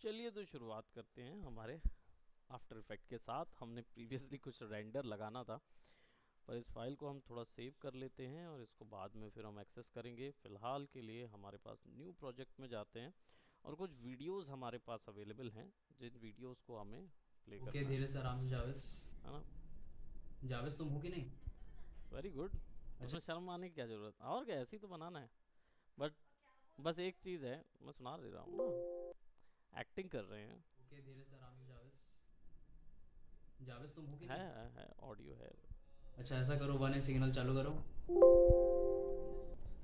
चलिए तो शुरुआत करते हैं हमारे आफ्टर इफेक्ट के साथ। हमने प्रीवियसली कुछ रेंडर लगाना था, पर इस फाइल को हम थोड़ा सेव कर लेते हैं और इसको बाद में फिर हम एक्सेस करेंगे। फ़िलहाल के लिए हमारे पास न्यू प्रोजेक्ट में जाते हैं और कुछ वीडियोस हमारे पास अवेलेबल हैं जिन वीडियोस को हमें प्ले ओके, करना धीरे से आराम से जावेस। है ना। जावेस, तुम हो कि नहीं? Very good. अच्छा। उसमें शर्म आने की क्या ज़रूरत, और क्या, ऐसे ही तो बनाना है। बट बस एक चीज़ है, मैं सुना दे रहा हूँ ना, एक्टिंग कर रहे हैं। ओके, धीरे से आराम से जावेस। जावेस, तुम हो कि है नहीं? है ऑडियो है। अच्छा, ऐसा करो, वन ए सिग्नल चालू करो।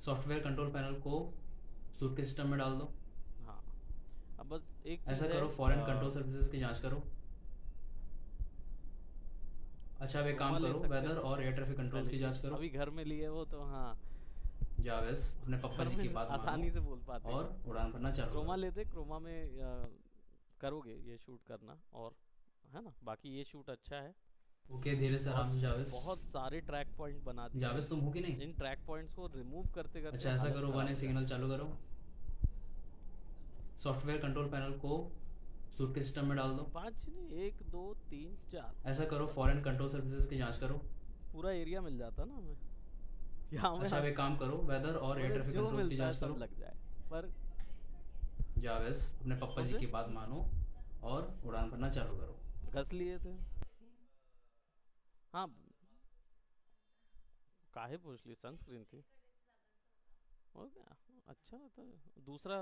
सॉफ्टवेयर कंट्रोल पैनल को सूट के सिस्टम में डाल दो। हाँ, अब बस एक ऐसा चीज़ है। करो, फॉरेन कंट्रोल सर्विसेज की जांच करो। अच्छा, अब एक क्रोमा काम ले करो, सकते वेदर हैं और एयर ट्रैफिक कंट्रोल्स पहले की से, जांच करो। अभी घर में लिए वो तो हाँ। जावेस, अपने पप्पा घर जी में की बात मानो आसानी से बोल पाते हैं। और उड़ान भरना चालू क्रोमा करो। लेते, क्रोमा में करोगे ये शूट करना, और है ना, बाकी ये शूट अच्छा है। ओके, धीरे से और आराम से जावेस। बहुत सारे ट्रैक पॉइंट बना दिए हैं। जावेस, तुम हो कि नहीं? इन ट्रैक पॉइंट्स को रिमूव करते करते अच्छा, ऐसा हालत करो, वन ख़राब ए हो सिग्नल जाती है। चालू करो। सॉफ्टवेयर कंट्रोल पैनल को सूट के सिस्टम में डाल दो। पाँच नहीं, एक दो तीन चार, ऐसा करो, फॉरेन कंट्रोल सर्विसेज की जांच करो। पूरा एरिया मिल जाता ना हमें। यहाँ में अच्छा, अब एक काम करो, वेदर और एयर मुझे ट्रैफिक जो कंट्रोल्स की मिलता है जांच सब करो। लग जाए, पर जावेस, अपने पापा कौन जी से की बात मानो और उड़ान भरना चालू करो। घस लिए थे। हाँ, काहे पूछ ली, सनस्क्रीन थी। हो गया, अच्छा होता है दूसरा।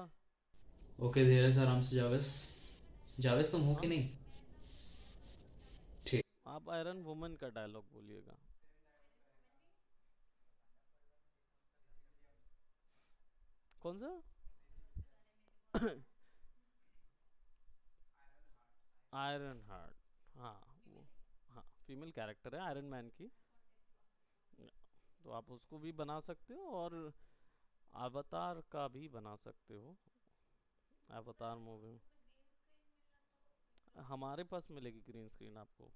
ओके, धीरे से आराम से जावेस। जावेस, तुम हो कि हाँ, नहीं? ठीक। आप आयरन वुमन का डायलॉग बोलिएगा। कौन सा? आयरन हार्ट, हाँ वो, हाँ फीमेल कैरेक्टर है आयरन मैन की। तो आप उसको भी बना सकते हो और अवतार का भी बना सकते हो। अवतार मूवी हमारे पास मिलेगी ग्रीन स्क्रीन आपको।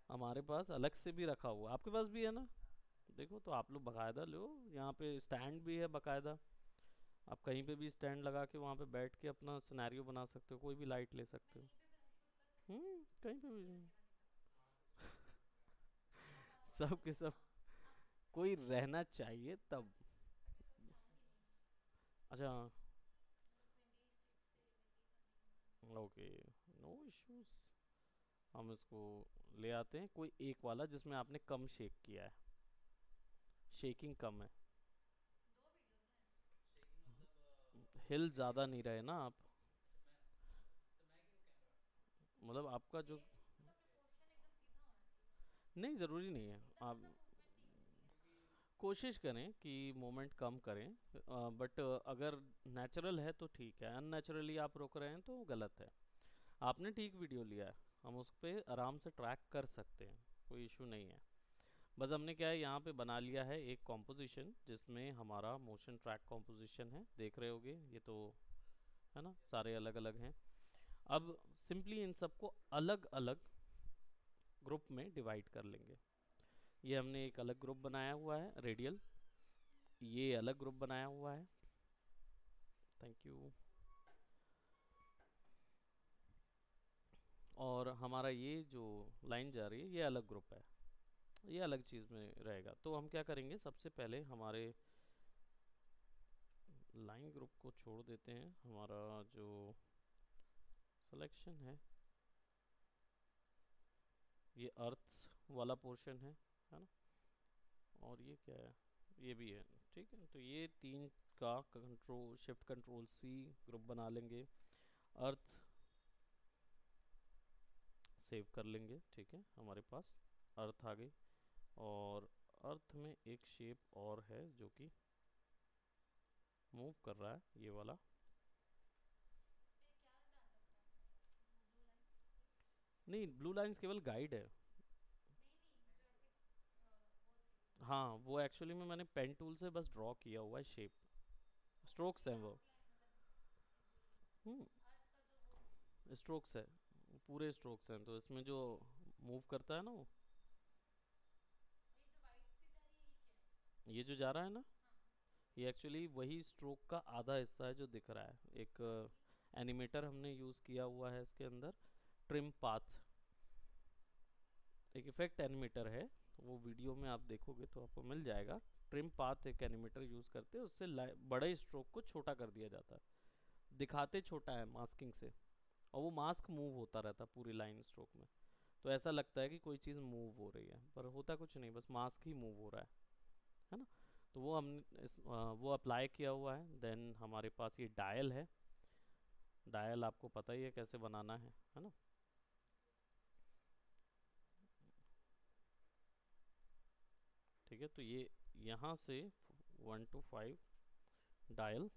हमारे पास अलग से भी रखा हुआ है, आपके पास भी है ना। देखो तो आप लोग बकायदा लो, यहाँ पे स्टैंड भी है बकायदा। आप कहीं पे भी स्टैंड लगा के वहाँ पे बैठ के अपना सिनेरियो बना सकते हो, कोई भी लाइट ले सकते हो। कहीं पे भी। सब के सब, कोई रहना चाहिए तब। अच्छा, ओके, नो इश्यूज। हम इसको ले आते हैं, कोई एक वाला जिसमें आपने कम शेक किया है, शेकिंग कम है। हिल ज़्यादा नहीं रहे ना आप, मतलब आपका जो, नहीं ज़रूरी नहीं है। आप कोशिश करें कि मोमेंट कम करें, बट अगर नेचुरल है तो ठीक है, अननेचुरली आप रोक रहे हैं तो गलत है। आपने ठीक वीडियो लिया है, हम उस पर आराम से ट्रैक कर सकते हैं, कोई इशू नहीं है। बस हमने क्या है, यहाँ पे बना लिया है एक कॉम्पोजिशन जिसमें हमारा मोशन ट्रैक कॉम्पोजिशन है, देख रहे होगे ये तो, है ना, सारे अलग अलग हैं। अब सिंपली इन सबको अलग अलग ग्रुप में डिवाइड कर लेंगे। ये हमने एक अलग ग्रुप बनाया हुआ है रेडियल, ये अलग ग्रुप बनाया हुआ है। Thank you. और हमारा ये जो लाइन जा रही है ये अलग ग्रुप है, ये अलग चीज़ में रहेगा। तो हम क्या करेंगे, सबसे पहले हमारे लाइन ग्रुप को छोड़ देते हैं, हमारा जो सिलेक्शन ये अर्थ वाला पोर्शन है ना। और ये क्या है, ये भी है, ठीक है। तो ये तीन का control shift control C group बना लेंगे। अर्थ सेव कर लेंगे, ठीक है, हमारे पास अर्थ आ गई। और अर्थ में एक शेप और है जो कि मूव कर रहा है, ये वाला। नहीं, ब्लू लाइंस केवल गाइड है। हाँ, वो एक्चुअली में मैंने पेन टूल से बस ड्रॉ किया हुआ है शेप, स्ट्रोक्स हैं वो। हम्म, स्ट्रोक्स है, पूरे स्ट्रोक्स हैं, तो इसमें जो मूव करता है ना वो, ये जो जा रहा है ना, ये एक्चुअली वही स्ट्रोक का आधा हिस्सा है जो दिख रहा है। एक एनिमेटर हमने यूज़ किया हुआ है इसके अंदर, ट्रिम पाथ एक इफेक्ट एनिमेटर है, वो वीडियो में आप देखोगे तो आपको मिल जाएगा। ट्रिम पाथ एक एनिमेटर यूज़ करते हैं, उससे बड़े स्ट्रोक को छोटा कर दिया जाता है, दिखाते छोटा है मास्किंग से, और वो मास्क मूव होता रहता है पूरी लाइन स्ट्रोक में, तो ऐसा लगता है कि कोई चीज़ मूव हो रही है, पर होता कुछ नहीं, बस मास्क ही मूव हो रहा है ना। तो वो हमने वो अप्लाई किया हुआ है। देन हमारे पास ये डायल है, डायल आपको पता ही है कैसे बनाना है ना। ठीक है, तो ये यहाँ से 1 to 5 डायल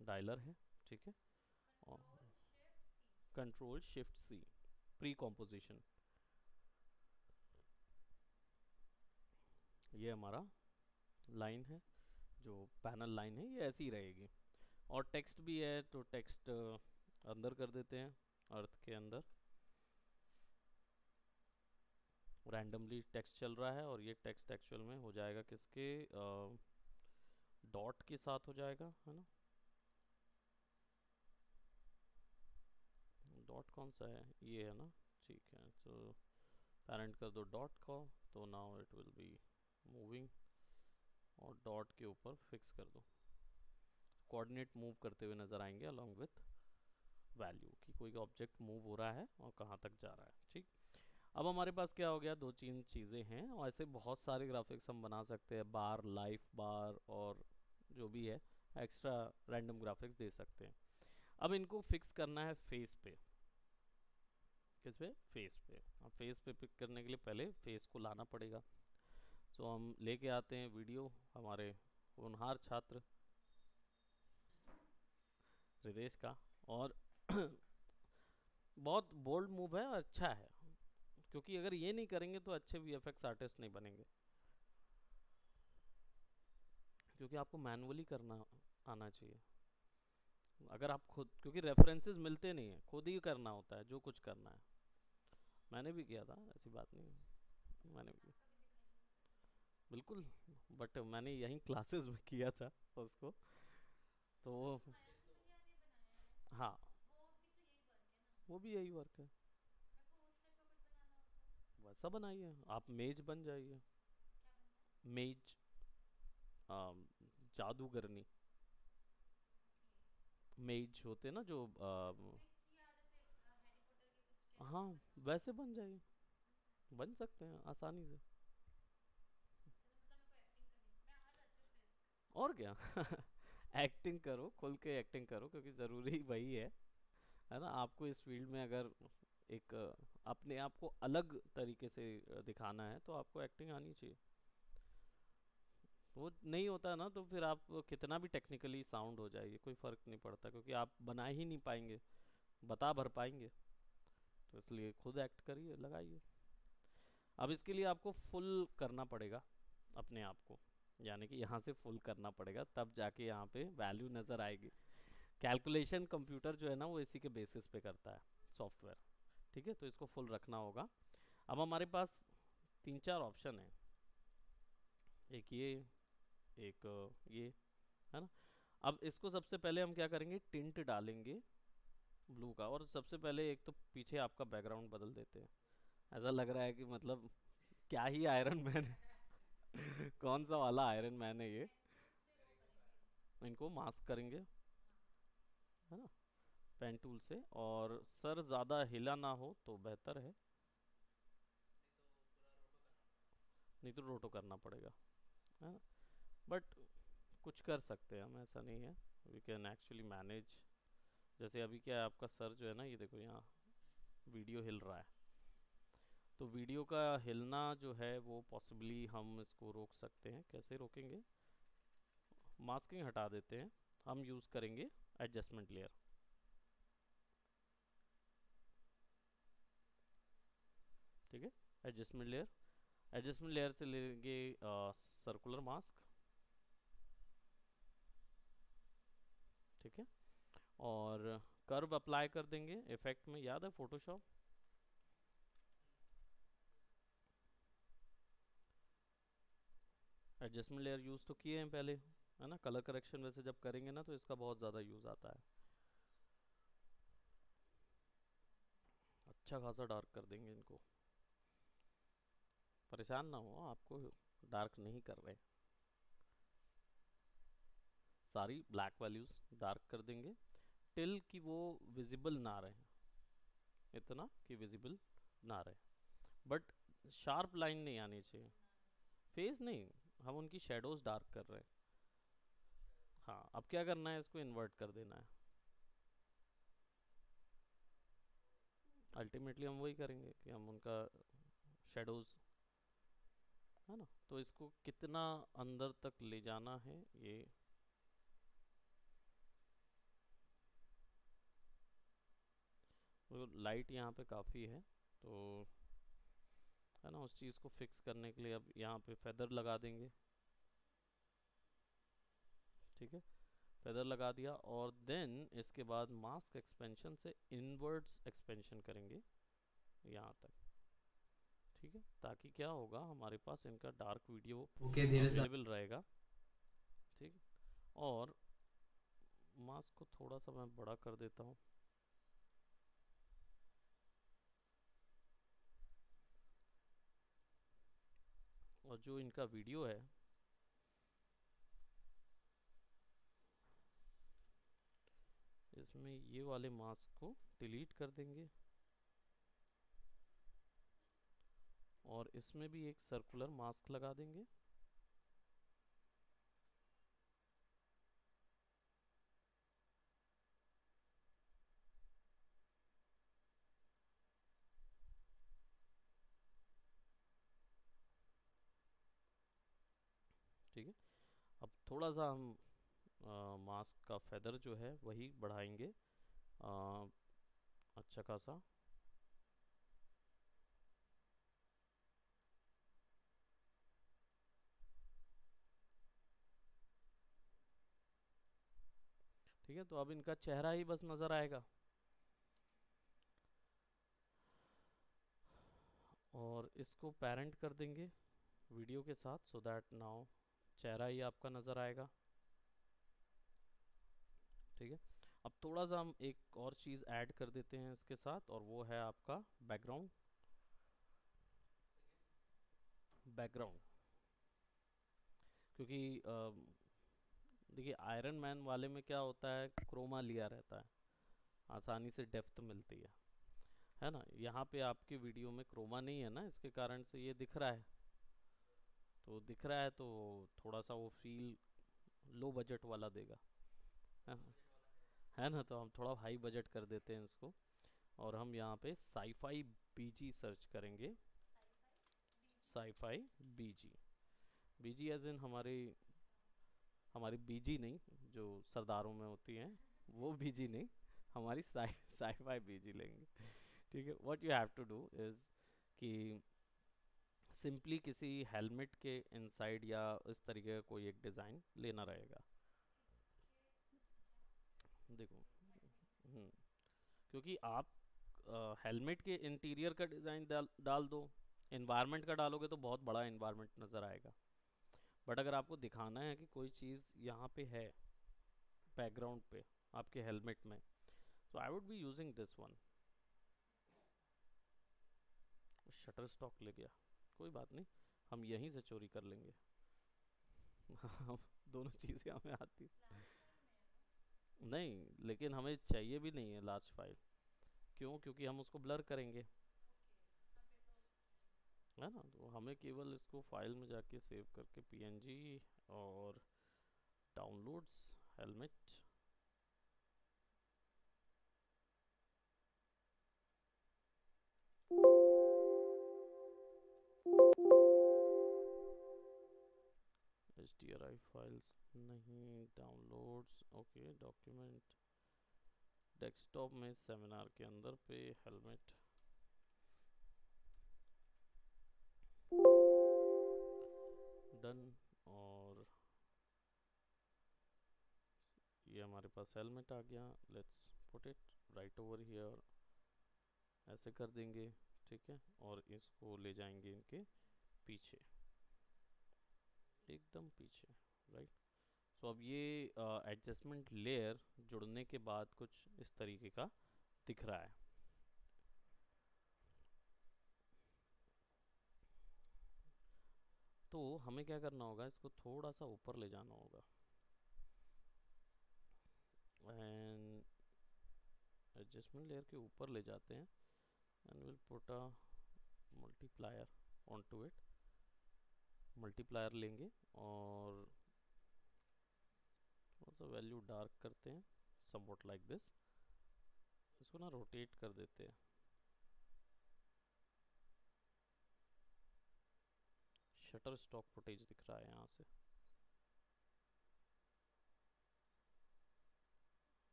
डायलर है, ठीक है। और control shift C, pre composition, ये हमारा लाइन है, जो पैनल लाइन है ये ऐसी ही रहेगी। और टेक्स्ट भी है, तो टेक्स्ट अंदर कर देते हैं, अर्थ के अंदर रैंडमली टेक्स्ट चल रहा है, और ये टेक्स्ट एक्चुअल में हो जाएगा किसके, डॉट के साथ हो जाएगा, है ना। डॉट कौन सा है, ये है ना, ठीक है। तो पैरेंट कर दो डॉट को, तो now it will be moving, और डॉट के ऊपर फिक्स कर दो, कोऑर्डिनेट मूव करते हुए नज़र आएंगे अलॉन्ग विथ वैल्यू कि कोई ऑब्जेक्ट मूव हो रहा है और कहाँ तक जा रहा है। ठीक, अब हमारे पास क्या हो गया, दो तीन चीज़ें हैं, और ऐसे बहुत सारे ग्राफिक्स हम बना सकते हैं, बार, लाइफ बार, और जो भी है एक्स्ट्रा रैंडम ग्राफिक्स दे सकते हैं। अब इनको फिक्स करना है फेस पे, किस पे, फेस पे। अब फेस पे पिक करने के लिए पहले फेस को लाना पड़ेगा, तो हम लेके आते हैं वीडियो हमारे होनहार छात्र हृदेश का, और बहुत बोल्ड मूव है और अच्छा है, क्योंकि अगर ये नहीं करेंगे तो अच्छे वीएफएक्स आर्टिस्ट नहीं बनेंगे, क्योंकि आपको मैनुअली करना आना चाहिए। अगर आप खुद, क्योंकि रेफरेंसेस मिलते नहीं है, खुद ही करना होता है जो कुछ करना है। मैंने भी किया था, ऐसी बात नहीं है, मैंने भी बिल्कुल, बट मैंने यहीं क्लासेस में किया था उसको, तो हाँ, वो भी यही वर्क है, वैसा बनाइए, आप मेज बन जाइए, मेज, जादूगरनी, मेज होते हैं ना जो हाँ, वैसे बन जाइए, बन सकते हैं आसानी से, और क्या। एक्टिंग करो, खुल के एक्टिंग करो, क्योंकि ज़रूरी वही है ना। आपको इस फील्ड में अगर एक अपने आप को अलग तरीके से दिखाना है, तो आपको एक्टिंग आनी चाहिए। वो नहीं होता ना, तो फिर आप कितना भी टेक्निकली साउंड हो जाएगी, कोई फ़र्क नहीं पड़ता, क्योंकि आप बना ही नहीं पाएंगे, बता भर पाएंगे, तो इसलिए खुद एक्ट करिए, लगाइए। अब इसके लिए आपको फुल करना पड़ेगा अपने आप को, यानी कि यहाँ से फुल करना पड़ेगा, तब जाके यहाँ पे वैल्यू नज़र आएगी। कैलकुलेशन कंप्यूटर जो है ना, वो इसी के बेसिस पे करता है, सॉफ्टवेयर। ठीक है, तो इसको फुल रखना होगा। अब हमारे पास तीन चार ऑप्शन है, एक ये, एक ये, है ना। अब इसको सबसे पहले हम क्या करेंगे, टिंट डालेंगे ब्लू का, और सबसे पहले एक तो पीछे आपका बैकग्राउंड बदल देते हैं, ऐसा लग रहा है कि मतलब क्या ही आयरन मैन है। कौन सा वाला आयरन मैन है ये। इनको मास्क करेंगे, है ना, पेन टूल से, और सर ज़्यादा हिला ना हो तो बेहतर है, नहीं तो रोटो करना पड़ेगा, है ना। बट कुछ कर सकते हैं हम, ऐसा नहीं है, वी कैन एक्चुअली मैनेज। जैसे अभी क्या है, आपका सर जो है ना, ये देखो यहाँ वीडियो हिल रहा है, तो वीडियो का हिलना जो है वो पॉसिबली हम इसको रोक सकते हैं। कैसे रोकेंगे, मास्किंग हटा देते हैं, हम यूज़ करेंगे एडजस्टमेंट लेयर। ठीक है, एडजस्टमेंट लेयर, एडजस्टमेंट लेयर से लेंगे सर्कुलर मास्क, ठीक है, और कर्व अप्लाई कर देंगे इफेक्ट में, याद है फोटोशॉप, एडजस्टमेंट लेयर यूज़ तो किए हैं पहले, है ना। कलर करेक्शन वैसे जब करेंगे ना तो इसका बहुत ज़्यादा यूज़ आता है। अच्छा खासा डार्क कर देंगे इनको, परेशान ना हो, आपको डार्क नहीं कर रहे। सारी ब्लैक वैल्यूज डार्क कर देंगे टिल कि वो विजिबल ना रहे, इतना कि विजिबल ना रहे, बट शार्प लाइन नहीं आनी चाहिए। फेस नहीं, हम उनकी शेडोज डार्क कर रहे हैं। हाँ, अब क्या करना है, इसको इन्वर्ट कर देना है। अल्टीमेटली हम वही करेंगे कि हम उनका शेडोज, है ना। तो इसको कितना अंदर तक ले जाना है ये, लाइट यहाँ पे काफ़ी है तो, है ना, उस चीज़ को फिक्स करने के लिए अब यहाँ पे फेदर लगा देंगे। ठीक है, फेदर लगा दिया और देन इसके बाद मास्क एक्सपेंशन से इनवर्ड्स एक्सपेंशन करेंगे यहाँ तक। ठीक है, ताकि क्या होगा, हमारे पास इनका डार्क वीडियो ओके धीरे से। अवेलेबल रहेगा। ठीक, और मास्क को थोड़ा सा मैं बड़ा कर देता हूँ। और जो इनका वीडियो है, इसमें ये वाले मास्क को डिलीट कर देंगे और इसमें भी एक सर्कुलर मास्क लगा देंगे। ठीक है, अब थोड़ा सा हम मास्क का फेदर जो है वही बढ़ाएंगे, अच्छा खासा। ठीक है, तो अब इनका चेहरा ही बस नज़र आएगा और इसको पेरेंट कर देंगे वीडियो के साथ, सो दैट नाउ चेहरा ही आपका नज़र आएगा। ठीक है, अब थोड़ा सा हम एक और चीज़ ऐड कर देते हैं इसके साथ, और वो है आपका बैकग्राउंड। बैकग्राउंड क्योंकि देखिए आयरन मैन वाले में क्या होता है, क्रोमा लिया रहता है, आसानी से डेप्थ मिलती है ना। यहाँ पे आपके वीडियो में क्रोमा नहीं है ना, इसके कारण से ये दिख रहा है। तो दिख रहा है तो थोड़ा सा वो फील लो बजट वाला देगा, है ना। है ना, तो हम थोड़ा हाई बजट कर देते हैं इसको और हम यहाँ पे साईफाई बीजी सर्च करेंगे। Sci-fi BG, BG as in हमारी हमारी बीजी नहीं जो सरदारों में होती हैं, वो बीजी नहीं, हमारी साईफाई बीजी लेंगे। ठीक है, what you have to do is कि सिंपली किसी हेलमेट के इनसाइड या इस तरीके का कोई एक डिज़ाइन लेना रहेगा। देखो, हम्म, क्योंकि आप हेलमेट के इंटीरियर का डिज़ाइन डाल दो, इन्वायरमेंट का डालोगे तो बहुत बड़ा इन्वायरमेंट नज़र आएगा। बट अगर आपको दिखाना है कि कोई चीज़ यहाँ पे है बैकग्राउंड पे आपके हेलमेट में, so I would be using this one. Shutterstock ले गया, कोई बात नहीं, हम यहीं से चोरी कर लेंगे। हम दोनों चीज़ें हमें आती नहीं, लेकिन हमें चाहिए भी नहीं है लार्ज फाइल। क्यों? क्योंकि हम उसको ब्लर करेंगे, है ना। तो हमें केवल इसको फाइल में जाके सेव करके पीएनजी और डाउनलोड्स हेलमेट, HDRI फाइल्स नहीं, डाउनलोड्स, ओके, डॉक्यूमेंट, डेस्कटॉप में सेमिनार के अंदर पे हेलमेट। डन, और ये हमारे पास हेलमेट आ गया। Let's put it right over here, ऐसे कर देंगे। ठीक है, और इसको ले जाएंगे इनके पीछे, एकदम पीछे, राइट। सो अब ये एडजस्टमेंट लेयर जुड़ने के बाद कुछ इस तरीके का दिख रहा है। तो हमें क्या करना होगा, इसको थोड़ा सा ऊपर ले जाना होगा एंड एडजस्टमेंट लेयर के ऊपर ले जाते हैं and will put a multiplier on to it. Multiplier लेंगे और थोड़ा सा वैल्यू डार्क करते हैं, समवॉट लाइक दिस। इसको ना रोटेट कर देते हैं। शटर स्टॉक फुटेज दिख रहा है यहाँ से।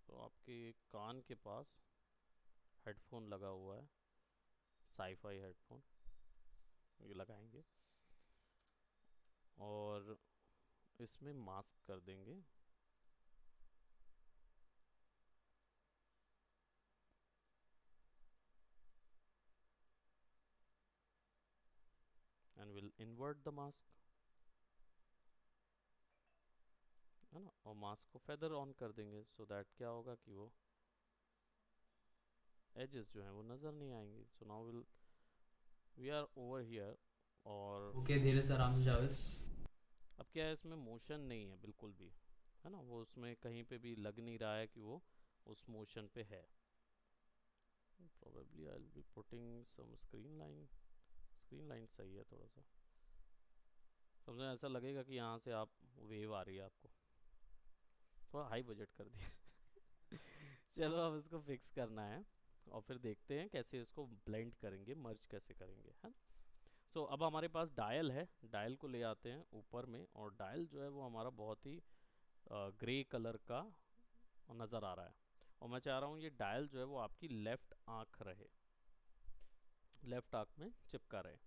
तो आपके कान के पास हेडफोन लगा हुआ है, साईफाई हेडफोन, ये लगाएंगे और इसमें मास्क कर देंगे। And will invert the mask, है ना, और मास्क को फेदर ऑन कर देंगे सो दैट क्या होगा कि वो एजेस जो हैं वो नज़र नहीं आएंगी। So now will we are over here. और ओके, धीरे से आराम से जावेस। अब क्या है, इसमें मोशन नहीं है बिल्कुल भी, है ना, वो उसमें कहीं पे भी लग नहीं रहा है कि वो उस मोशन पे है। probably I'll be putting some screen line सही है थोड़ा सा। सबसे ऐसा लगेगा कि यहाँ से आप वेव आ रही है आपको, थोड़ा हाई बजट कर दिया। चलो अब इसको फिक्स करना है और फिर देखते हैं कैसे इसको ब्लेंड करेंगे, मर्ज कैसे करेंगे, है। सो अब हमारे पास डायल है, डायल को ले आते हैं ऊपर में और डायल जो है वो हमारा बहुत ही ग्रे कलर का नज़र आ रहा है और मैं चाह रहा हूँ ये डायल जो है वो आपकी लेफ़्ट आँख रहे, लेफ़्ट आँख में चिपका रहे,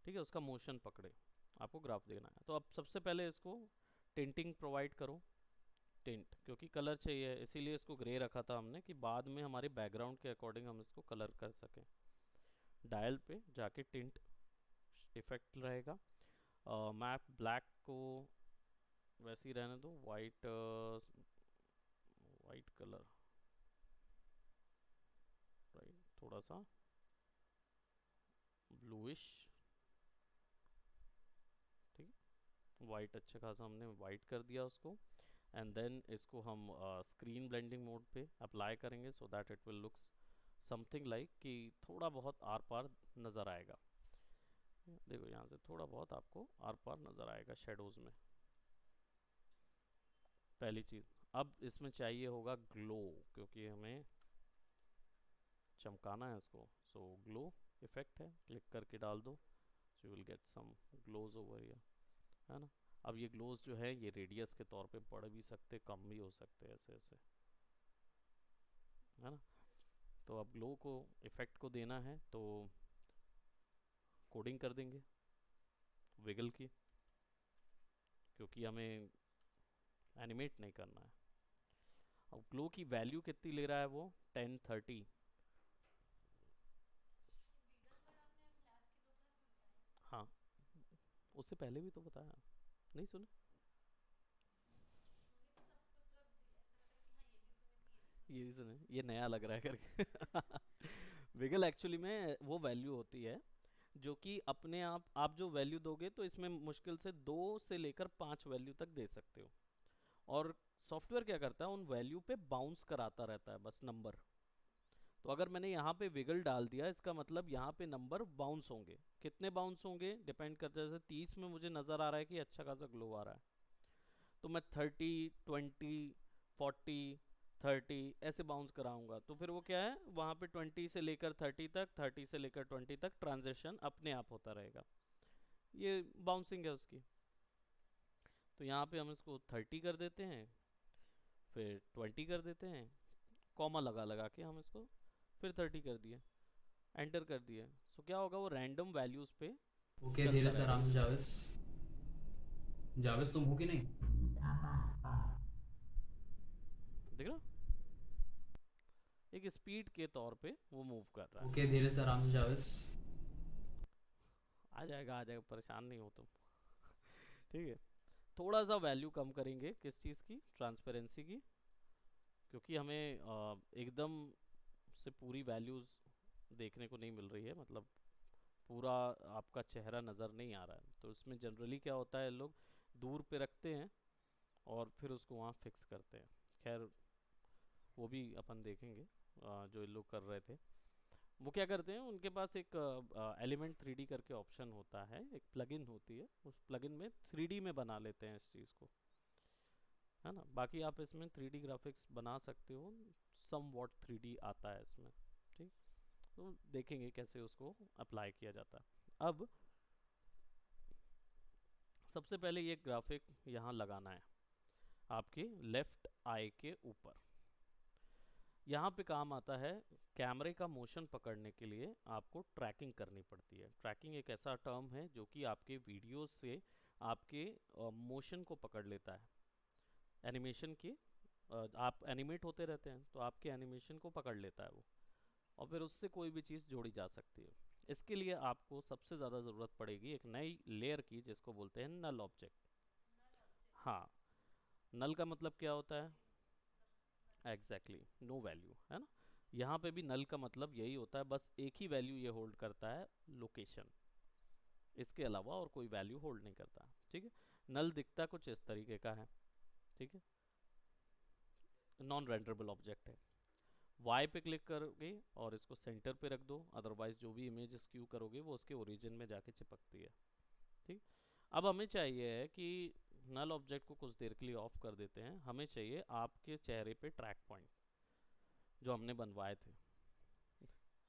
ठीक है, उसका मोशन पकड़े, आपको ग्राफ देना है। तो अब सबसे पहले इसको टिंटिंग प्रोवाइड करो, टिंट, क्योंकि कलर चाहिए इसीलिए इसको ग्रे रखा था हमने कि बाद में हमारे बैकग्राउंड के अकॉर्डिंग हम इसको कलर कर सकें। डायल पे जाके टिंट इफेक्ट रहेगा। मैं ब्लैक को वैसे ही रहने दो, वाइट वाइट कलर, राइट, थोड़ा सा ब्लूइश, ठीक, वाइट अच्छा खासा हमने वाइट कर दिया उसको। एंड देन इसको हम स्क्रीन ब्लेंडिंग मोड पे अप्लाई करेंगे so that it will looks something like कि थोड़ा बहुत आर पार नज़र आएगा। देखो यहाँ से थोड़ा बहुत आपको आर पार नज़र आएगा शेडोज़ में, पहली चीज़। अब इसमें चाहिए होगा ग्लो, क्योंकि हमें चमकाना है इसको। सो ग्लो इफेक्ट है, क्लिक करके डाल दो, so you will get some glows over here, है ना। अब ये ग्लोज जो है ये रेडियस के तौर पे बढ़ भी सकते, कम भी हो सकते, ऐसे ऐसे, है ना। तो अब ग्लो को इफेक्ट को देना है तो कोडिंग कर देंगे विगल की, क्योंकि हमें एनिमेट नहीं करना है। अब ग्लो की वैल्यू कितनी ले रहा है वो 1030। हाँ, उससे पहले भी तो बताया, नहीं सुने? ये भी सुने, ये नया लग रहा है करके। विगल एक्चुअली में वो वैल्यू होती है जो कि अपने आप जो वैल्यू दोगे तो इसमें मुश्किल से 2 से लेकर 5 वैल्यू तक दे सकते हो, और सॉफ्टवेयर क्या करता है उन वैल्यू पे बाउंस कराता रहता है बस नंबर। तो अगर मैंने यहाँ पे विगल डाल दिया इसका मतलब यहाँ पे नंबर बाउंस होंगे, कितने बाउंस होंगे डिपेंड करता है। जैसे 30 में मुझे नज़र आ रहा है कि अच्छा खासा ग्लो आ रहा है, तो मैं 30, 20, 40, 30 ऐसे बाउंस कराऊंगा, तो फिर वो क्या है वहाँ पे 20 से लेकर 30 तक, 30 से लेकर 20 तक ट्रांजेक्शन अपने आप होता रहेगा, ये बाउंसिंग है उसकी। तो यहाँ पे हम इसको 30 कर देते हैं, फिर 20 कर देते हैं, कॉमा लगा लगा के हम इसको फिर 30 कर दिए, एंटर कर दिए। सो क्या होगा, वो रैंडम वैल्यूज पे ओके, चलता धीरे से रहेगा। आराम से जावेस। जावेस तुम हो कि नहीं? देख रहा, एक स्पीड के तौर पे वो मूव कर रहा है। ओके, धीरे से आराम से जावेस। आ जाएगा आ जाएगा, परेशान नहीं हो तुम। ठीक है, थोड़ा सा वैल्यू कम करेंगे किस चीज़ की, ट्रांसपेरेंसी की, क्योंकि हमें एकदम से पूरी वैल्यूज़ देखने को नहीं मिल रही है, मतलब पूरा आपका चेहरा नज़र नहीं आ रहा है। तो इसमें जनरली क्या होता है, लोग दूर पे रखते हैं और फिर उसको वहाँ फिक्स करते हैं। खैर वो भी अपन देखेंगे। जो ये लोग कर रहे थे वो क्या करते हैं, उनके पास एक एलिमेंट 3D करके ऑप्शन होता है, एक प्लगइन होती है, उस प्लगइन में 3D में बना लेते हैं इस चीज़ को, है ना। बाकी आप इसमें 3D ग्राफिक्स बना सकते हो, सम वॉट 3D आता है इसमें, ठीक। तो देखेंगे कैसे उसको अप्लाई किया जाता है। अब सबसे पहले ये ग्राफिक यहाँ लगाना है आपके लेफ्ट आई के ऊपर। यहाँ पे काम आता है, कैमरे का मोशन पकड़ने के लिए आपको ट्रैकिंग करनी पड़ती है। ट्रैकिंग एक ऐसा टर्म है जो कि आपके वीडियोस से आपके मोशन को पकड़ लेता है, एनिमेशन की। आप एनिमेट होते रहते हैं तो आपके एनिमेशन को पकड़ लेता है वो, और फिर उससे कोई भी चीज़ जोड़ी जा सकती है। इसके लिए आपको सबसे ज़्यादा ज़रूरत पड़ेगी एक नई लेयर की, जिसको बोलते हैं नल ऑब्जेक्ट। हाँ, नल का मतलब क्या होता है? एग्जैक्टली, नो वैल्यू, है ना। यहाँ पे भी नल का मतलब यही होता है, बस एक ही वैल्यू ये होल्ड करता है, लोकेशन। इसके अलावा और कोई वैल्यू होल्ड नहीं करता, ठीक है। नल दिखता कुछ इस तरीके का है, ठीक है, नॉन रेंडरेबल ऑब्जेक्ट है। वाई पे क्लिक करोगे और इसको सेंटर पे रख दो, अदरवाइज जो भी इमेज स्क्यू करोगे वो उसके ओरिजिन में जाके चिपकती है, ठीक। अब हमें चाहिए है कि नल ऑब्जेक्ट को कुछ देर के लिए ऑफ कर देते हैं। हमें चाहिए आपके चेहरे पे ट्रैक पॉइंट जो हमने बनवाए थे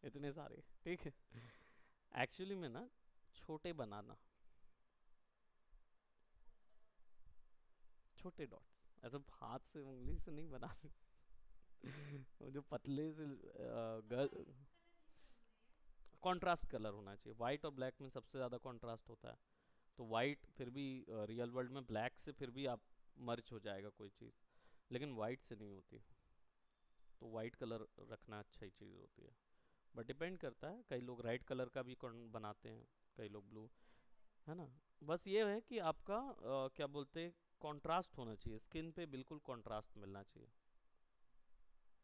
इतने सारे, ठीक है। एक्चुअली में ना छोटे बनाना, छोटे डॉट्स, ऐसा हाथ से उंगली से नहीं बनाने वो जो पतले से कॉन्ट्रास्ट कलर होना चाहिए। वाइट और ब्लैक में सबसे ज़्यादा कॉन्ट्रास्ट होता है, तो वाइट फिर भी रियल वर्ल्ड में ब्लैक से फिर भी आप मर्ज हो जाएगा कोई चीज़, लेकिन वाइट से नहीं होती। तो वाइट कलर रखना अच्छा ही चीज़ होती है, बट डिपेंड करता है, कई लोग रेड कलर का भी बनाते हैं, कई लोग ब्लू, है ना। बस ये है कि आपका क्या बोलते हैं, कॉन्ट्रास्ट होना चाहिए, स्किन पे बिल्कुल कॉन्ट्रास्ट मिलना चाहिए।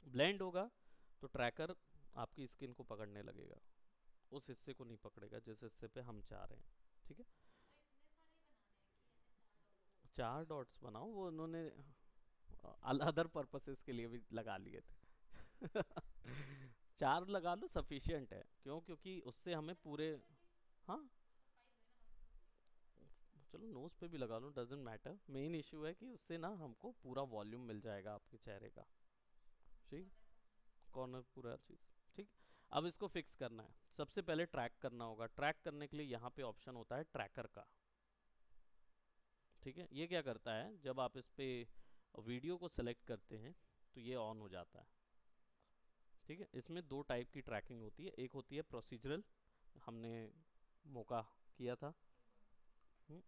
ब्लेंड होगा तो ट्रैकर आपकी स्किन को पकड़ने लगेगा, उस हिस्से को नहीं पकड़ेगा जिस हिस्से पे हम चाह रहे हैं, ठीक है। 4 डॉट्स बनाओ, वो उन्होंने अदर पर्पसेस के लिए भी लगा लिए थे 4 लगा लो, सफिशिएंट है। क्यों? क्योंकि उससे हमें पूरे, हाँ चलो नोज पे भी लगा लो, डजेंट मैटर। मेन इशू है कि उससे ना हमको पूरा वॉल्यूम मिल जाएगा आपके चेहरे का, ठीक, कॉर्नर पूरा चीज़, ठीक। अब इसको फिक्स करना है, सबसे पहले ट्रैक करना होगा। ट्रैक करने के लिए यहाँ पे ऑप्शन होता है ट्रैकर का, ठीक है। ये क्या करता है, जब आप इस पे वीडियो को सेलेक्ट करते हैं तो ये ऑन हो जाता है, ठीक है। इसमें 2 टाइप की ट्रैकिंग होती है, एक होती है प्रोसीजरल, हमने मौका किया था, हम्म,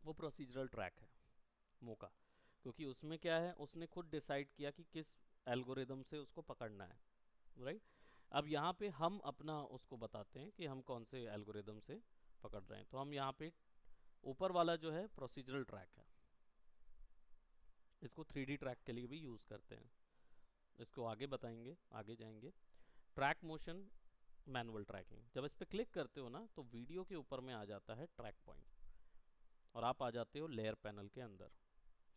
वो प्रोसीजरल ट्रैक है मौका, क्योंकि उसमें क्या है, उसने खुद डिसाइड किया कि किस एल्गोरिदम से उसको पकड़ना है, राइट। अब यहाँ पे हम अपना उसको बताते हैं कि हम कौन से एल्गोरिदम से पकड़ रहे हैं। तो हम यहाँ पे ऊपर वाला जो है प्रोसीजरल ट्रैक है, इसको 3D ट्रैक के लिए भी यूज़ करते हैं, इसको आगे बताएंगे, आगे जाएंगे। ट्रैक मोशन मैनुअल ट्रैकिंग, जब इस पर क्लिक करते हो ना तो वीडियो के ऊपर में आ जाता है ट्रैक पॉइंट, और आप आ जाते हो लेयर पैनल के अंदर,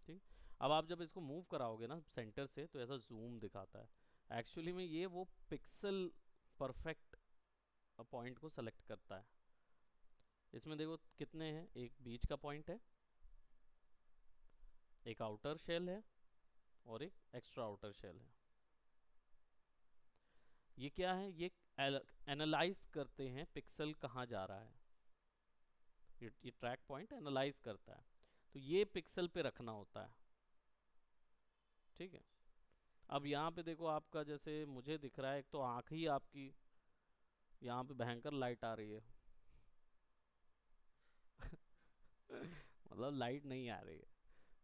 ठीक। अब आप जब इसको मूव कराओगे ना सेंटर से तो ऐसा जूम दिखाता है। एक्चुअली में ये वो पिक्सल परफेक्ट पॉइंट को सेलेक्ट करता है। इसमें देखो कितने हैं, एक बीच का पॉइंट है, एक आउटर शेल है, और एक एक्स्ट्रा आउटर शेल है। ये क्या है, ये एनालाइज करते हैं पिक्सल कहाँ जा रहा है, ये ट्रैक पॉइंट एनालाइज करता है, तो ये पिक्सल पे रखना होता है, ठीक है। अब यहाँ पे देखो आपका, जैसे मुझे दिख रहा है, एक तो आँख ही आपकी यहाँ पे भयंकर लाइट आ रही है मतलब लाइट नहीं आ रही है,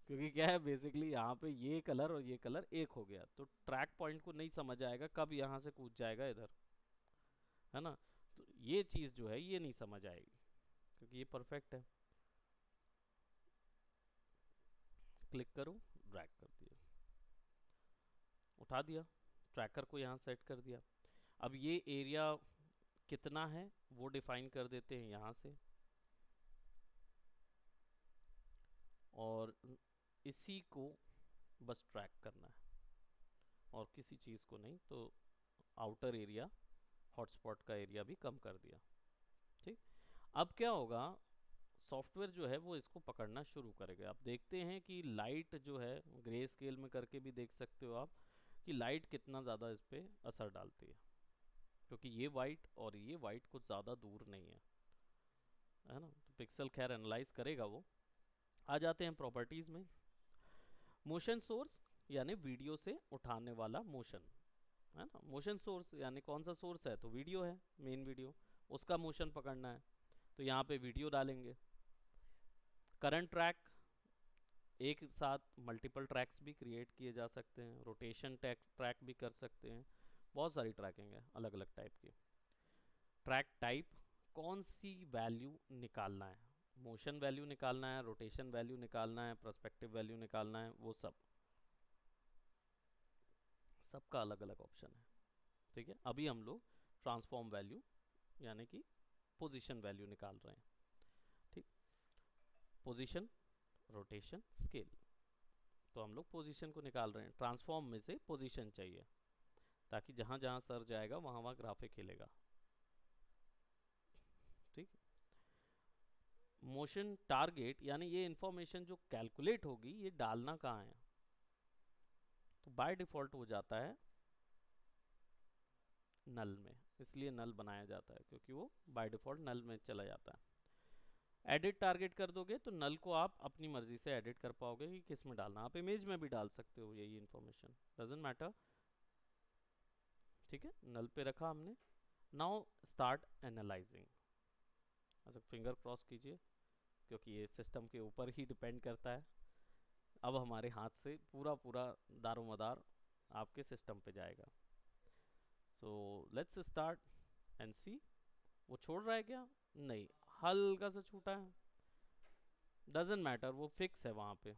क्योंकि क्या है बेसिकली यहाँ पे ये कलर और ये कलर एक हो गया, तो ट्रैक पॉइंट को नहीं समझ आएगा कब यहाँ से कूद जाएगा इधर, है ना। तो ये चीज़ जो है ये नहीं समझ आएगी, क्योंकि ये परफेक्ट है। क्लिक करो, ड्रैग कर दिया, उठा दिया, ट्रैकर को यहाँ सेट कर दिया। अब ये एरिया कितना है वो डिफाइन कर देते हैं यहाँ से, और इसी को बस ट्रैक करना है और किसी चीज़ को नहीं। तो आउटर एरिया, हॉटस्पॉट का एरिया भी कम कर दिया। ठीक, अब क्या होगा, सॉफ्टवेयर जो है वो इसको पकड़ना शुरू करेगा। आप देखते हैं कि लाइट जो है, ग्रे स्केल में करके भी देख सकते हो आप कि लाइट कितना ज़्यादा इस पर असर डालती है, क्योंकि ये वाइट और ये वाइट कुछ ज़्यादा दूर नहीं है ना। तो पिक्सल खैर एनालाइज करेगा वो। आ जाते हैं प्रॉपर्टीज़ में। मोशन सोर्स यानी वीडियो से उठाने वाला मोशन, है ना। मोशन सोर्स यानी कौन सा सोर्स है, तो वीडियो है, मेन वीडियो, उसका मोशन पकड़ना है, तो यहाँ पे वीडियो डालेंगे। करंट ट्रैक, एक साथ मल्टीपल ट्रैक्स भी क्रिएट किए जा सकते हैं, रोटेशन ट्रैक भी कर सकते हैं, बहुत सारी ट्रैकिंग है अलग अलग टाइप की। ट्रैक टाइप, कौन सी वैल्यू निकालना है, मोशन वैल्यू निकालना है, रोटेशन वैल्यू निकालना है, पर्सपेक्टिव वैल्यू निकालना है, वो सबका अलग अलग ऑप्शन है। ठीक है, अभी हम लोग ट्रांसफॉर्म वैल्यू यानी कि पोजीशन वैल्यू निकाल रहे हैं। ठीक, पोजीशन, रोटेशन, स्केल, तो हम लोग पोजीशन को निकाल रहे हैं। ट्रांसफॉर्म में से पोजीशन चाहिए, ताकि जहां जहां सर जाएगा वहां वहां ग्राफिक हिलेगा। ठीक, मोशन टारगेट यानी ये इंफॉर्मेशन जो कैलकुलेट होगी ये डालना कहाँ है, तो बाय डिफॉल्ट हो जाता है नल में, इसलिए नल बनाया जाता है क्योंकि वो बाय डिफॉल्ट नल में चला जाता है। एडिट टारगेट कर दोगे तो नल को आप अपनी मर्जी से एडिट कर पाओगे कि किस में डालना। आप इमेज में भी डाल सकते हो यही इंफॉर्मेशन, डजेंट मैटर। ठीक है, नल पे रखा हमने। Now start analysing. अच्छा, फिंगर क्रॉस कीजिए क्योंकि ये सिस्टम के ऊपर ही डिपेंड करता है। अब हमारे हाथ से पूरा पूरा दारोमदार आपके सिस्टम पे जाएगा। सो लेट्स स्टार्ट एंड सी। वो छोड़ रहा है क्या, नहीं, हल्का सा छूटा है, डजेंट मैटर, वो फिक्स है वहाँ पे।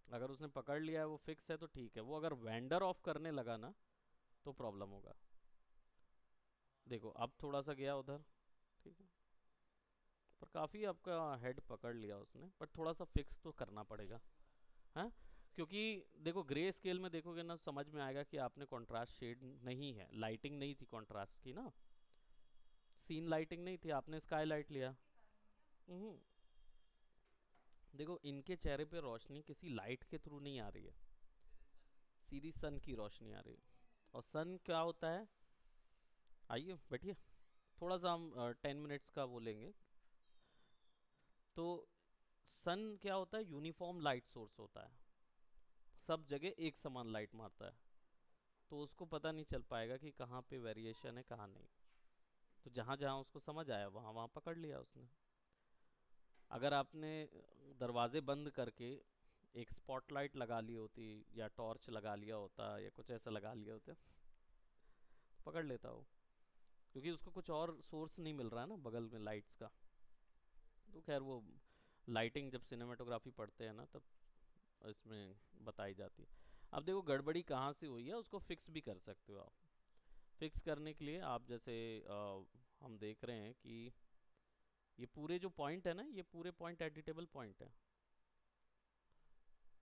अगर उसने पकड़ लिया है वो फिक्स है तो ठीक है। वो अगर वेंडर ऑफ करने लगा ना तो प्रॉब्लम होगा। देखो अब थोड़ा सा गया उधर, ठीक है, पर काफ़ी आपका हेड पकड़ लिया उसने, बट थोड़ा सा फिक्स तो करना पड़ेगा, हाँ। क्योंकि देखो ग्रे स्केल में देखोगे ना समझ में आएगा कि आपने कंट्रास्ट शेड नहीं है, लाइटिंग नहीं थी कंट्रास्ट की ना, सीन लाइटिंग नहीं थी, आपने स्काई लाइट लिया। हम्म, देखो इनके चेहरे पे रोशनी किसी लाइट के थ्रू नहीं आ रही है, सीधी सन की रोशनी आ रही है। और सन क्या होता है, आइए बैठिए, थोड़ा सा हम 10 मिनट्स का वो लेंगे। तो सन क्या होता है, यूनिफॉर्म लाइट सोर्स होता है, सब जगह एक समान लाइट मारता है, तो उसको पता नहीं चल पाएगा कि कहाँ पे वेरिएशन है कहाँ नहीं। तो जहाँ जहाँ उसको समझ आया वहाँ वहाँ पकड़ लिया उसने। अगर आपने दरवाजे बंद करके एक स्पॉटलाइट लगा ली होती या टॉर्च लगा लिया होता या कुछ ऐसा लगा लिया होता, तो पकड़ लेता वो, क्योंकि उसको कुछ और सोर्स नहीं मिल रहा है ना बगल में लाइट्स का। तो खैर वो लाइटिंग जब सिनेमेटोग्राफी पढ़ते हैं ना तब इसमें बताई जाती है। अब देखो गड़बड़ी कहाँ से हुई है उसको फिक्स भी कर सकते हो आप। फिक्स करने के लिए आप जैसे हम देख रहे हैं कि ये पूरे जो पॉइंट है ना, ये पूरे पॉइंट एडिटेबल पॉइंट है,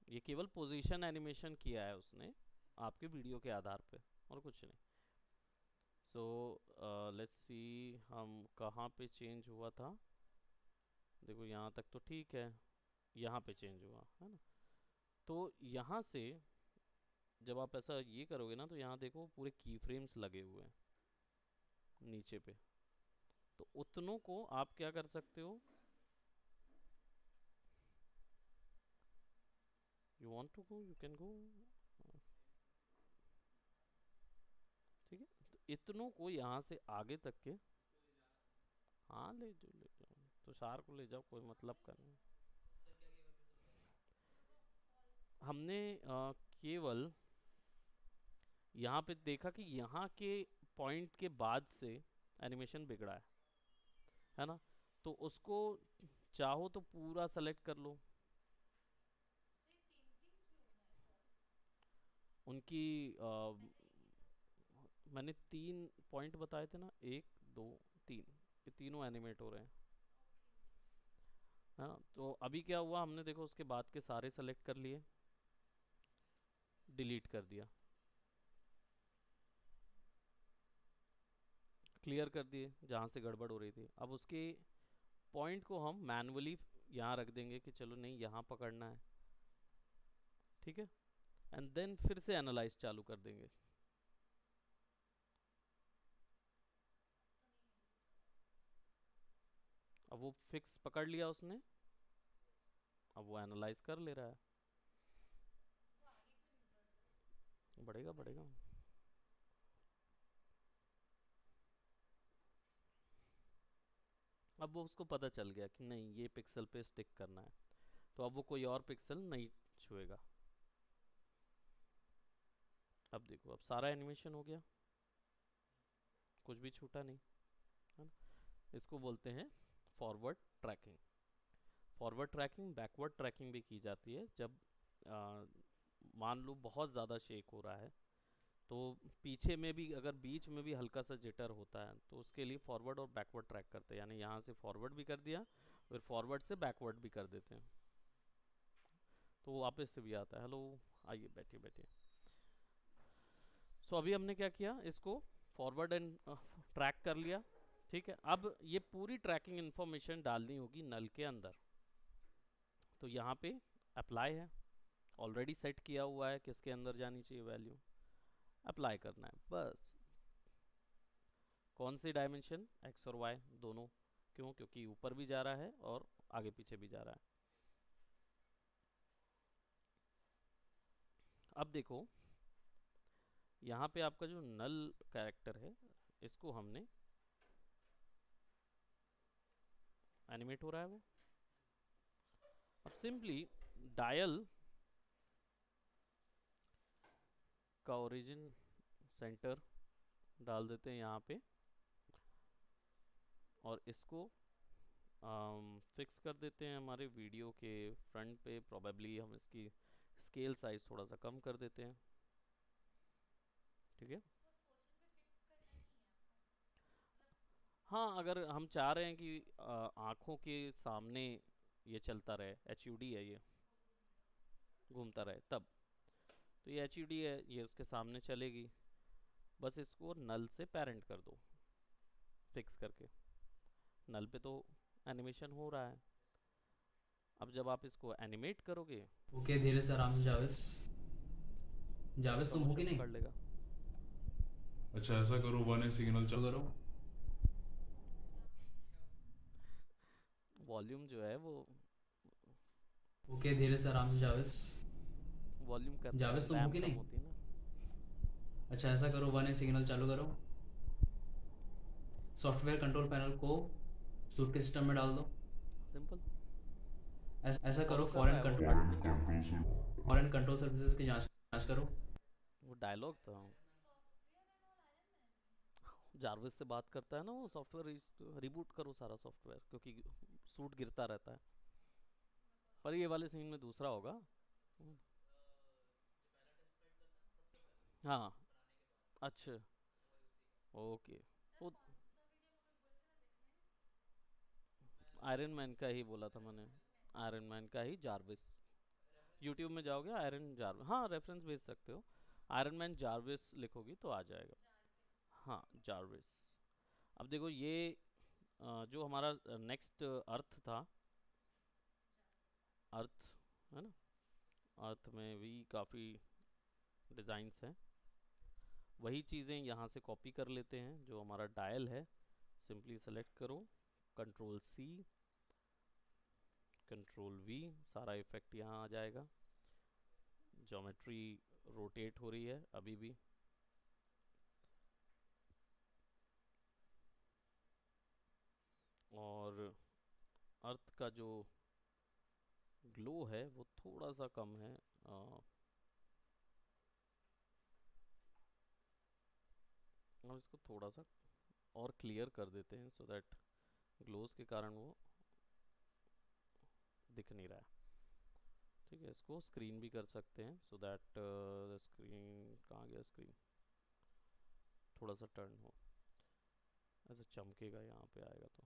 ये केवल पोजीशन एनिमेशन किया है उसने आपके वीडियो के आधार पे और कुछ नहीं। सो लेट्स सी हम कहाँ पे चेंज हुआ था। देखो यहाँ तक तो ठीक है, यहाँ पे चेंज हुआ है ना। तो यहाँ से जब आप ऐसा ये करोगे ना तो यहाँ देखो पूरे की फ्रेम्स लगे हुए हैं नीचे पे, तो उतनों को आप क्या कर सकते हो, you want to go you can go. ठीक है, तो इतनों को यहाँ से आगे तक के, हाँ ले जाओ, तुषार को ले जाओ, कोई मतलब का नहीं। हमने केवल यहाँ पे देखा कि यहाँ के पॉइंट के बाद से एनिमेशन बिगड़ा है ना। तो उसको चाहो तो पूरा सेलेक्ट कर लो, उनकी मैंने 3 पॉइंट बताए थे ना, 1 2 3, ये तीनों एनिमेट हो रहे हैं, है ना। तो अभी क्या हुआ, हमने देखो उसके बाद के सारे सेलेक्ट कर लिए, डिलीट कर दिया, क्लियर कर दिए जहाँ से गड़बड़ हो रही थी। अब उसके पॉइंट को हम मैनुअली यहाँ रख देंगे कि चलो नहीं यहाँ पकड़ना है, ठीक है। एंड देन फिर से एनालाइज चालू कर देंगे। अब वो फिक्स पकड़ लिया उसने, अब वो एनालाइज कर ले रहा है, बढ़ेगा बढ़ेगा। अब वो उसको पता चल गया कि नहीं ये पिक्सल पे स्टिक करना है, तो अब वो कोई और पिक्सल नहीं छुएगा। अब देखो, अब सारा एनिमेशन हो गया, कुछ भी छूटा नहीं, है ना। इसको बोलते हैं forward tracking. Forward tracking, backward tracking भी की जाती है जब मान लो बहुत ज़्यादा शेक हो रहा है, तो पीछे में भी अगर बीच में भी हल्का सा जिटर होता है तो उसके लिए फॉरवर्ड और बैकवर्ड ट्रैक करते हैं, यानी यहाँ से फॉरवर्ड भी कर दिया, फिर फॉरवर्ड से बैकवर्ड भी कर देते हैं, तो वो वापस से भी आता है। हेलो, आइए बैठिए बैठिए। सो अभी हमने क्या किया, इसको फॉरवर्ड एंड ट्रैक कर लिया, ठीक है। अब ये पूरी ट्रैकिंग इन्फॉर्मेशन डालनी होगी नल के अंदर, तो यहाँ पे अप्लाई है, ऑलरेडी सेट किया हुआ है किसके अंदर जानी चाहिए वैल्यू, अप्लाई करना है बस। कौन सी डायमेंशन, एक्स और वाई दोनों, क्यों, क्योंकि ऊपर भी जा रहा है और आगे पीछे भी जा रहा है। अब देखो यहाँ पे आपका जो नल कैरेक्टर है, इसको हमने एनिमेट हो रहा है वो। अब सिंपली डायल का ओरिजिन सेंटर डाल देते हैं यहाँ पे, और इसको फिक्स कर देते हैं हमारे वीडियो के फ्रंट पे। प्रोबेबली हम इसकी स्केल साइज थोड़ा सा कम कर देते हैं, ठीक है। हाँ, अगर हम चाह रहे हैं कि आँखों के सामने ये चलता रहे, HUD है ये, घूमता रहे, तब तो ये HUD है, ये उसके सामने चलेगी, बस इसको नल से पेरेंट कर दो फिक्स करके। नल पे तो एनिमेशन हो रहा है, अब जब आप इसको एनिमेट करोगे ओके, धीरे से आराम से जावेस। तो जावेस स्लो तुम हो कि मोशन नहीं? पकड़ लेगा। अच्छा ऐसा करो, 1A सिग्नल चालू करो। वॉल्यूम जो है वो, ओके, धीरे से आराम से जावेस। वॉल्यूम करने में जावेस तुम हो रैम कि कम नहीं? होती है ना। अच्छा ऐसा करो, 1A सिग्नल चालू करो। सॉफ्टवेयर कंट्रोल पैनल को सूट के सिस्टम में डाल दो। सिंपल, ऐसा करो, फॉलो कर रहा है वो, हट नहीं रहा है। फॉरेन कंट्रोल सर्विसेज की जांच करो। वो डायलॉग था, जारविस से बात करता है ना वो, सॉफ्टवेयर रिबूट करो सारा सॉफ्टवेयर, क्योंकि सूट गिरता रहता है। पर ये वाले सीन में दूसरा होगा। हाँ, अच्छा, ओके। वो आयरन मैन का ही बोला था मैंने, आयरन मैन का ही जारविस। यूट्यूब में जाओगे आयरन जारविस, हाँ रेफरेंस भेज सकते हो, आयरन मैन जारविस लिखोगी तो आ जाएगा। हाँ, जारविस। अब देखो ये जो हमारा नेक्स्ट अर्थ था, अर्थ, है ना, अर्थ में भी काफ़ी डिज़ाइंस हैं, वही चीज़ें यहाँ से कॉपी कर लेते हैं। जो हमारा डायल है, सिंपली सेलेक्ट करो, Ctrl+C, Ctrl+V, सारा इफेक्ट यहाँ आ जाएगा। ज्योमेट्री रोटेट हो रही है अभी भी, और अर्थ का जो ग्लो है वो थोड़ा सा कम है, हम इसको थोड़ा सा और क्लियर कर देते हैं सो दैट ग्लोस के कारण वो दिख नहीं रहा है, ठीक है, इसको स्क्रीन भी कर सकते हैं सो दैट स्क्रीन कहाँ गया, स्क्रीन थोड़ा सा टर्न हो, ऐसे चमकेगा यहाँ पे आएगा तो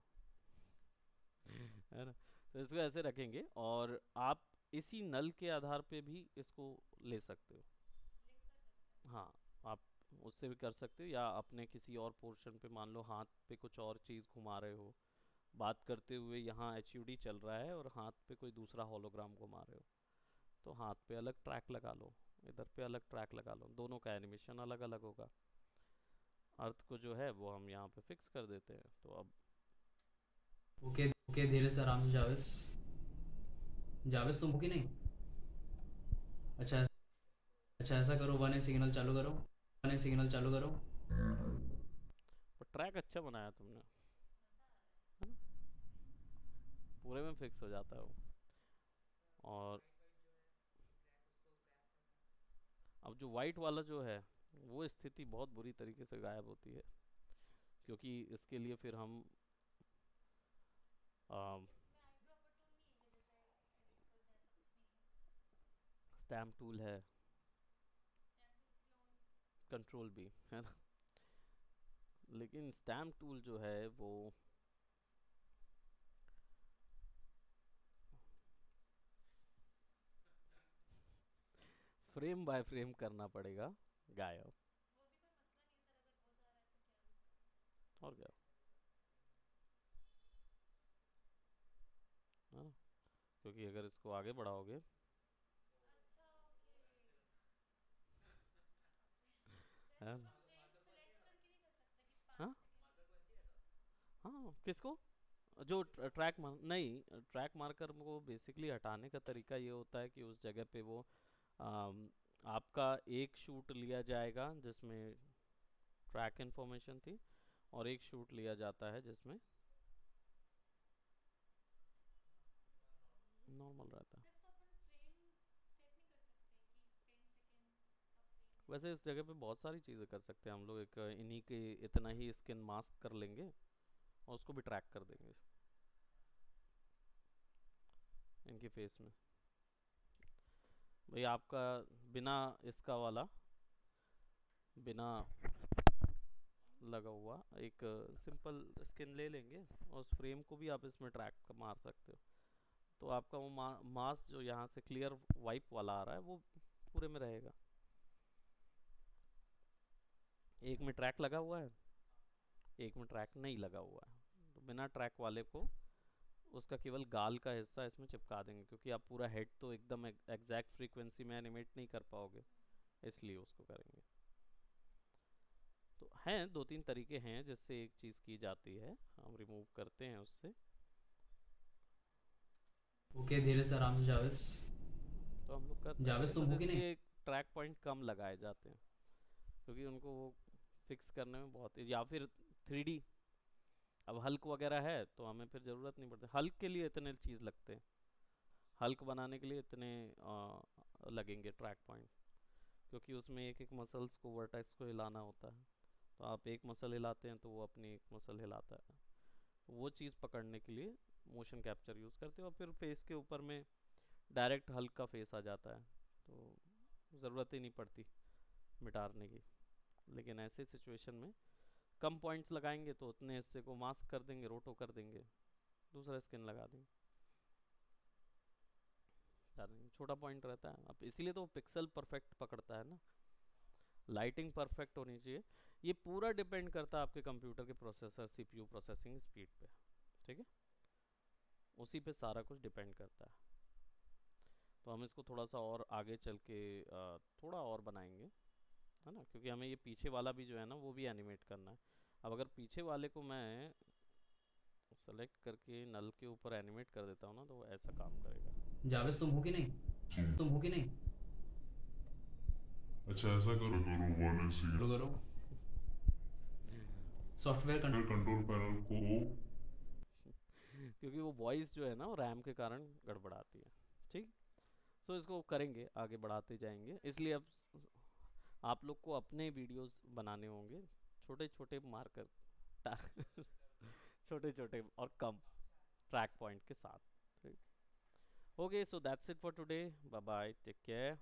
है ना। तो इसको ऐसे रखेंगे और आप इसी नल के आधार पे भी इसको ले सकते हो। हाँ, आप उससे भी कर सकते हो, या अपने किसी और पोर्शन पे मान लो हाथ पे कुछ और चीज़ घुमा रहे हो, बात करते हुए यहाँ HUD चल रहा है और हाथ पे कोई दूसरा हॉलोग्राम घुमा रहे हो, तो हाथ पे अलग ट्रैक लगा लो, इधर पे अलग ट्रैक लगा लो, दोनों का एनिमेशन अलग अलग होगा। अर्थ को जो है वो हम यहाँ पे फिक्स कर देते हैं। तो अब ओके ओके, धीरे से आराम से जावेस। जावेस तुम हो कि नहीं? अच्छा अच्छा, ऐसा करो, 1A सिग्नल चालू करो, 1A सिग्नल चालू करो। ट्रैक अच्छा बनाया तुमने, है ना, पूरे में फिक्स हो जाता है वो। और अब जो वाइट वाला जो है वो स्थिति बहुत बुरी तरीके से गायब होती है, क्योंकि इसके लिए फिर हम स्टैम्प टूल है, कंट्रोल भी है ना, लेकिन स्टैम्प टूल जो है वो फ्रेम बाय फ्रेम करना पड़ेगा गायब, और क्या, है ना, क्योंकि अगर इसको आगे बढ़ाओगे, है ना। हाँ हाँ, किसको, जो ट्रैक मार नहीं, ट्रैक मार्कर को बेसिकली हटाने का तरीका ये होता है कि उस जगह पे वो आपका एक शूट लिया जाएगा जिसमें ट्रैक इन्फॉर्मेशन थी, और एक शूट लिया जाता है जिसमें नॉर्मल रहता है। वैसे इस जगह पे बहुत सारी चीज़ें कर सकते हैं हम लोग, एक इन्हीं के इतना ही स्किन मास्क कर लेंगे और उसको भी ट्रैक कर देंगे इनके फेस में। भाई आपका बिना इसका वाला, बिना लगा हुआ एक सिंपल स्किन ले लेंगे और उस फ्रेम को भी आप इसमें ट्रैक मार सकते हो, तो आपका वो मास जो यहाँ से क्लियर वाइप वाला आ रहा है वो पूरे में रहेगा। एक में ट्रैक लगा हुआ है, एक में ट्रैक नहीं लगा हुआ है, तो बिना ट्रैक वाले को उसका केवल गाल का हिस्सा इसमें चिपका देंगे, क्योंकि आप पूरा हेड तो एकदम एग्जैक्ट फ्रीक्वेंसी में एनिमेट नहीं कर पाओगे, इसलिए उसको करेंगे। तो हैं दो तीन तरीके हैं जिससे एक चीज़ की जाती है, हम रिमूव करते हैं उससे। ओके, धीरे से आराम से जावेस। तो हम लोग कर सकते जावेस हैं, तुम बस हो कि नहीं? इसलिए ट्रैक पॉइंट कम लगाए जाते हैं, क्योंकि उनको वो फिक्स करने में बहुत, या फिर 3D, अब हल्क वगैरह है तो हमें फिर ज़रूरत नहीं पड़ती, हल्क के लिए इतने चीज़ लगते हैं, हल्क बनाने के लिए इतने लगेंगे ट्रैक पॉइंट, क्योंकि उसमें एक एक मसल्स को, वर्टेक्स को हिलाना होता है, तो आप एक मसल हिलाते हैं तो वो अपनी एक मसल हिलाता है, तो वो चीज़ पकड़ने के लिए मोशन कैप्चर यूज़ करते हो, और फिर फेस के ऊपर में डायरेक्ट हल्क का फेस आ जाता है, तो ज़रूरत ही नहीं पड़ती मिटाने की। लेकिन ऐसे सिचुएशन में कम पॉइंट्स लगाएंगे तो उतने हिस्से को मास्क कर देंगे, रोटो कर देंगे, दूसरा स्किन लगा देंगे, छोटा पॉइंट रहता है। अब इसीलिए तो पिक्सल परफेक्ट पकड़ता है ना, लाइटिंग परफेक्ट होनी चाहिए। ये पूरा डिपेंड करता है आपके कंप्यूटर के प्रोसेसर CPU प्रोसेसिंग स्पीड पे, ठीक है, उसी पे सारा कुछ डिपेंड करता है। तो हम इसको थोड़ा सा और आगे चल के थोड़ा और बनाएंगे, है ना, क्योंकि हमें ये पीछे वाला भी जो है ना वो भी एनिमेट करना है। अब अगर पीछे वाले को मैं सेलेक्ट करके नल के ऊपर एनिमेट कर देता हूँ ना, तो वो ऐसा काम करेगा। जावेस तुम हो कि नहीं? तुम हो कि नहीं? अच्छा, ऐसा करो, 1A चालू करो, सॉफ्टवेयर कंट्रोल पैनल को क्योंकि वो वॉइस जो है ना वो रैम के कारण गड़बड़ाती है, ठीक। सो इसको करेंगे, आगे बढ़ाते जाएंगे, इसलिए अब आप लोग को अपने वीडियोस बनाने होंगे छोटे छोटे मार्कर छोटे छोटे और कम ट्रैक पॉइंट के साथ, ठीक। Okay, so that's it for today. Bye bye, take care.